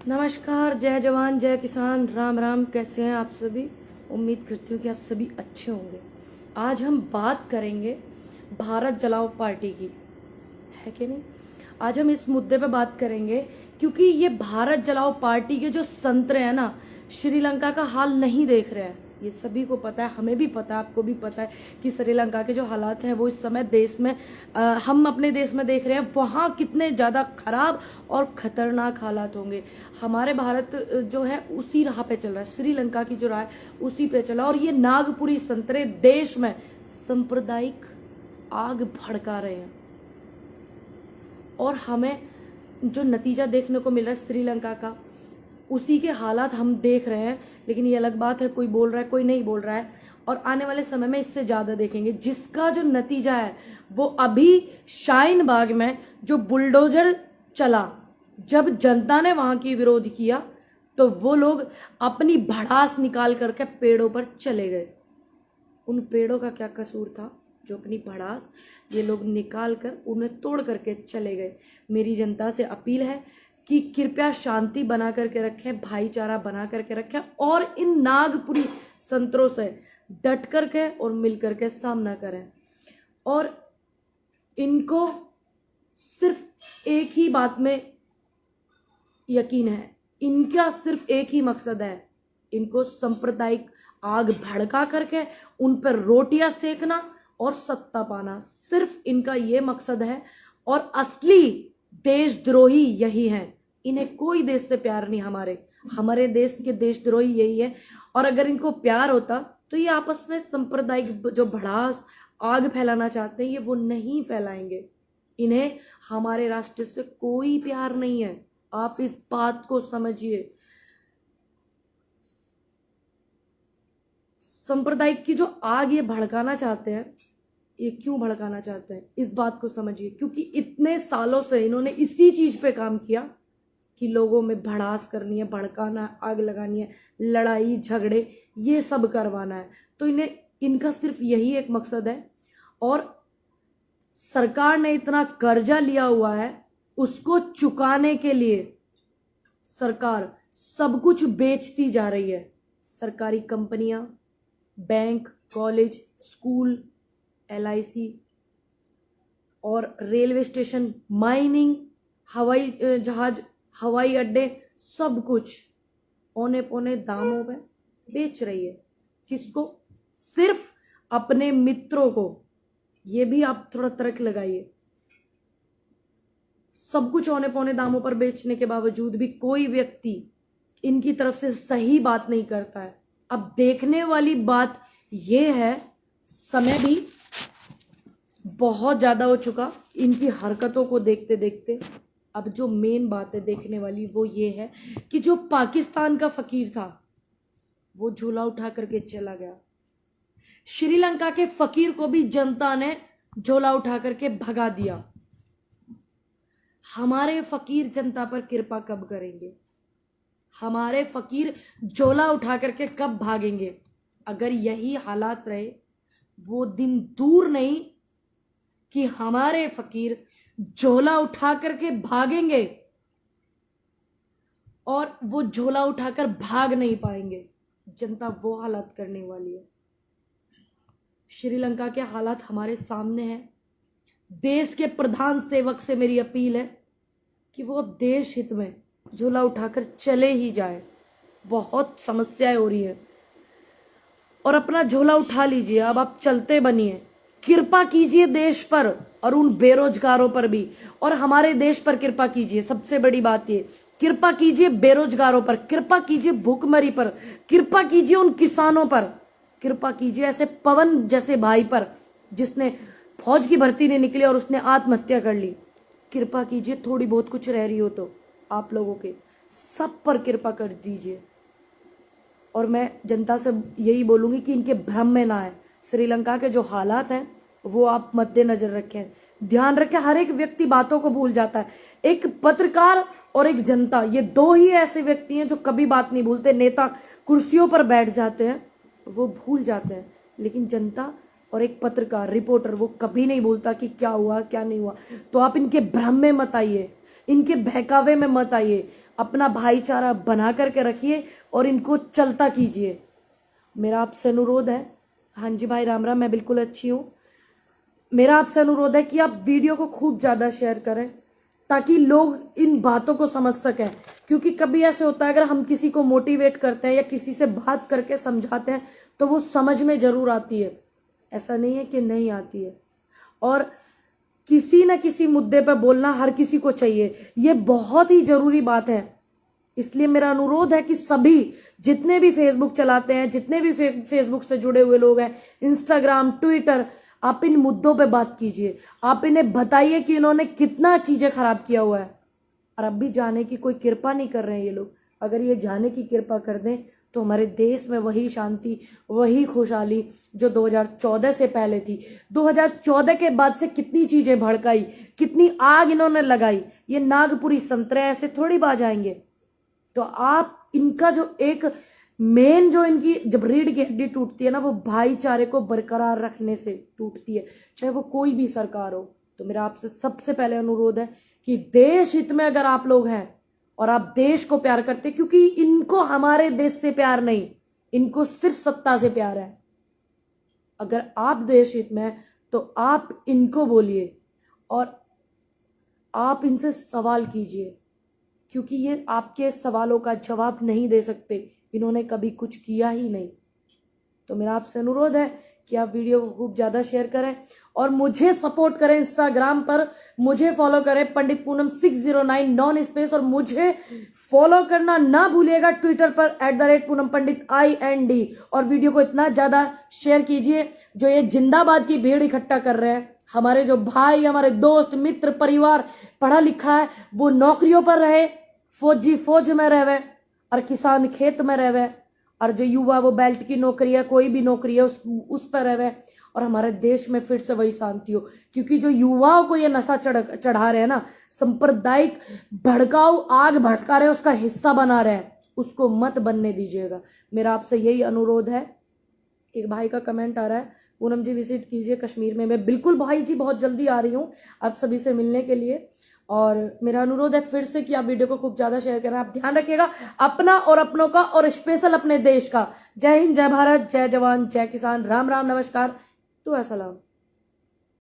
नमस्कार, जय जवान जय किसान, राम राम। कैसे हैं आप सभी? उम्मीद करती हूँ कि आप सभी अच्छे होंगे। आज हम बात करेंगे भारत जलाओ पार्टी की, है कि नहीं? आज हम इस मुद्दे पे बात करेंगे क्योंकि ये भारत जलाओ पार्टी के जो संतरे हैं ना, श्रीलंका का हाल नहीं देख रहे हैं। ये सभी को पता है, हमें भी पता है, आपको भी पता है कि श्रीलंका के जो हालात हैं वो इस समय देश में हम अपने देश में देख रहे हैं, वहाँ कितने ज़्यादा खराब और खतरनाक हालात होंगे। हमारे भारत जो है उसी राह पे चल रहा है, श्रीलंका की जो राह है उसी पे चला। और ये नागपुरी संतरे देश में सांप्रदायिक आग भड़का रहे हैं और हमें जो नतीजा देखने को मिल रहा है श्रीलंका का, उसी के हालात हम देख रहे हैं। लेकिन ये अलग बात है, कोई बोल रहा है कोई नहीं बोल रहा है, और आने वाले समय में इससे ज़्यादा देखेंगे जिसका जो नतीजा है वो अभी शाहीन बाग में जो बुलडोजर चला, जब जनता ने वहाँ की विरोध किया तो वो लोग अपनी भड़ास निकाल करके पेड़ों पर चले गए। उन पेड़ों का क्या कसूर था जो अपनी भड़ास ये लोग निकाल कर उन्हें तोड़ करके चले गए। मेरी जनता से अपील है कि कृपया शांति बना करके रखें, भाईचारा बना करके रखें और इन नागपुरी संतरों से डट करके और मिल करके सामना करें। और इनको सिर्फ एक ही बात में यकीन है, इनका सिर्फ एक ही मकसद है, इनको सांप्रदायिक आग भड़का करके उन पर रोटियां सेकना और सत्ता पाना, सिर्फ इनका ये मकसद है। और असली देशद्रोही यही हैं, इन्हें कोई देश से प्यार नहीं। हमारे देश के देशद्रोही यही है। और अगर इनको प्यार होता तो ये आपस में सांप्रदायिक जो भड़ास आग फैलाना चाहते हैं ये वो नहीं फैलाएंगे। इन्हें हमारे राष्ट्र से कोई प्यार नहीं है, आप इस बात को समझिए। सांप्रदायिक की जो आग ये भड़काना चाहते हैं, ये क्यों भड़काना चाहते हैं इस बात को समझिए। क्योंकि इतने सालों से इन्होंने इसी चीज पे काम किया कि लोगों में भड़ास करनी है, भड़काना, आग लगानी है, लड़ाई झगड़े ये सब करवाना है। तो इनका सिर्फ यही एक मकसद है। और सरकार ने इतना कर्जा लिया हुआ है, उसको चुकाने के लिए सरकार सब कुछ बेचती जा रही है। सरकारी कंपनियां, बैंक, कॉलेज, स्कूल, LIC और रेलवे स्टेशन, माइनिंग, हवाई जहाज, हवाई अड्डे, सब कुछ औने पौने दामों में बेच रही है। किसको? सिर्फ अपने मित्रों को। ये भी आप थोड़ा तर्क लगाइए। सब कुछ औने पौने दामों पर बेचने के बावजूद भी कोई व्यक्ति इनकी तरफ से सही बात नहीं करता है। अब देखने वाली बात यह है, समय भी बहुत ज्यादा हो चुका इनकी हरकतों को देखते देखते। अब जो मेन बात है देखने वाली वो ये है कि जो पाकिस्तान का फकीर था वो झोला उठा करके चला गया। श्रीलंका के फकीर को भी जनता ने झोला उठा करके भगा दिया। हमारे फकीर जनता पर कृपा कब करेंगे? हमारे फकीर झोला उठा करके कब भागेंगे? अगर यही हालात रहे, वो दिन दूर नहीं कि हमारे फकीर झोला उठा करके भागेंगे और वो झोला उठाकर भाग नहीं पाएंगे। जनता वो हालात करने वाली है। श्रीलंका के हालात हमारे सामने हैं। देश के प्रधान सेवक से मेरी अपील है कि वो अब देश हित में झोला उठाकर चले ही जाए। बहुत समस्याएं हो रही हैं और अपना झोला उठा लीजिए। अब आप चलते बनिए। कृपा कीजिए देश पर और उन बेरोजगारों पर भी, और हमारे देश पर कृपा कीजिए। सबसे बड़ी बात ये, कृपा कीजिए बेरोजगारों पर, कृपा कीजिए भूखमरी पर, कृपा कीजिए उन किसानों पर, कृपा कीजिए ऐसे पवन जैसे भाई पर जिसने फौज की भर्ती नहीं निकली और उसने आत्महत्या कर ली। कृपा कीजिए, थोड़ी बहुत कुछ रह रही हो तो आप लोगों के सब पर कृपा कर दीजिए। और मैं जनता से यही बोलूंगी कि इनके भ्रम में ना आए। श्रीलंका के जो हालात हैं वो आप मद्देनजर रखें, ध्यान रखें। हर एक व्यक्ति बातों को भूल जाता है। एक पत्रकार और एक जनता, ये दो ही ऐसे व्यक्ति हैं जो कभी बात नहीं भूलते। नेता कुर्सियों पर बैठ जाते हैं, वो भूल जाते हैं, लेकिन जनता और एक पत्रकार रिपोर्टर वो कभी नहीं बोलता कि क्या हुआ क्या नहीं हुआ। तो आप इनके भ्रम में मत आइए, इनके बहकावे में मत आइए, अपना भाईचारा बना करके रखिए और इनको चलता कीजिए। मेरा आपसे अनुरोध है। हाँ जी भाई राम राम, मैं बिल्कुल अच्छी हूँ। मेरा आपसे अनुरोध है कि आप वीडियो को खूब ज़्यादा शेयर करें ताकि लोग इन बातों को समझ सकें। क्योंकि कभी ऐसे होता है, अगर हम किसी को मोटिवेट करते हैं या किसी से बात करके समझाते हैं तो वो समझ में जरूर आती है, ऐसा नहीं है कि नहीं आती है। और किसी न किसी मुद्दे पर बोलना हर किसी को चाहिए, ये बहुत ही जरूरी बात है। इसलिए मेरा अनुरोध है कि सभी जितने भी फेसबुक चलाते हैं, जितने भी फेसबुक से जुड़े हुए लोग हैं, इंस्टाग्राम, ट्विटर, आप इन मुद्दों पे बात कीजिए। आप इन्हें बताइए कि इन्होंने कितना चीजें खराब किया हुआ है। और अब भी जाने की कोई कृपा नहीं कर रहे हैं ये लोग। अगर ये जाने की कृपा कर दें तो हमारे देश में वही शांति, वही खुशहाली जो 2014 से पहले थी। 2014 के बाद से कितनी चीजें भड़काई, कितनी आग इन्होंने लगाई। ये नागपुरी संतरे ऐसे थोड़ी बाज आएंगे। तो आप इनका जो एक मेन जो इनकी जब रीढ़ की हड्डी टूटती है ना, वो भाईचारे को बरकरार रखने से टूटती है, चाहे वो कोई भी सरकार हो। तो मेरा आपसे सबसे पहले अनुरोध है कि देश हित में अगर आप लोग हैं और आप देश को प्यार करते, क्योंकि इनको हमारे देश से प्यार नहीं, इनको सिर्फ सत्ता से प्यार है। अगर आप देश हित में हैं तो आप इनको बोलिए और आप इनसे सवाल कीजिए, क्योंकि ये आपके सवालों का जवाब नहीं दे सकते। इन्होंने कभी कुछ किया ही नहीं। तो मेरा आपसे अनुरोध है कि आप वीडियो को खूब ज़्यादा शेयर करें और मुझे सपोर्ट करें। इंस्टाग्राम पर मुझे फॉलो करें, पंडित पूनम 609 नॉन स्पेस, और मुझे फॉलो करना ना भूलिएगा ट्विटर पर @पूनम पंडित IND। और वीडियो को इतना ज़्यादा शेयर कीजिए, जो ये जिंदाबाद की भीड़ इकट्ठा कर रहे हैं, हमारे जो भाई, हमारे दोस्त, मित्र, परिवार पढ़ा लिखा है वो नौकरियों पर रहे, फौजी फौज में रहे और किसान खेत में रहे, और जो युवा वो बेल्ट की नौकरी है, कोई भी नौकरी है उस पर रहे, और हमारे देश में फिर से वही शांति हो। क्योंकि जो युवाओं को ये नशा चढ़ा रहे हैं ना, सांप्रदायिक भड़काऊ आग भड़का रहे हैं, उसका हिस्सा बना रहे हैं, उसको मत बनने दीजिएगा। मेरा आपसे यही अनुरोध है। एक भाई का कमेंट आ रहा है, पूनम जी विजिट कीजिए कश्मीर में। मैं बिल्कुल भाई जी बहुत जल्दी आ रही हूँ आप सभी से मिलने के लिए। और मेरा अनुरोध है फिर से कि आप वीडियो को खूब ज्यादा शेयर करें। आप ध्यान रखिएगा अपना और अपनों का, और स्पेशल अपने देश का। जय हिंद, जय भारत, जय जवान, जय किसान, राम राम, नमस्कार, तो सलाम।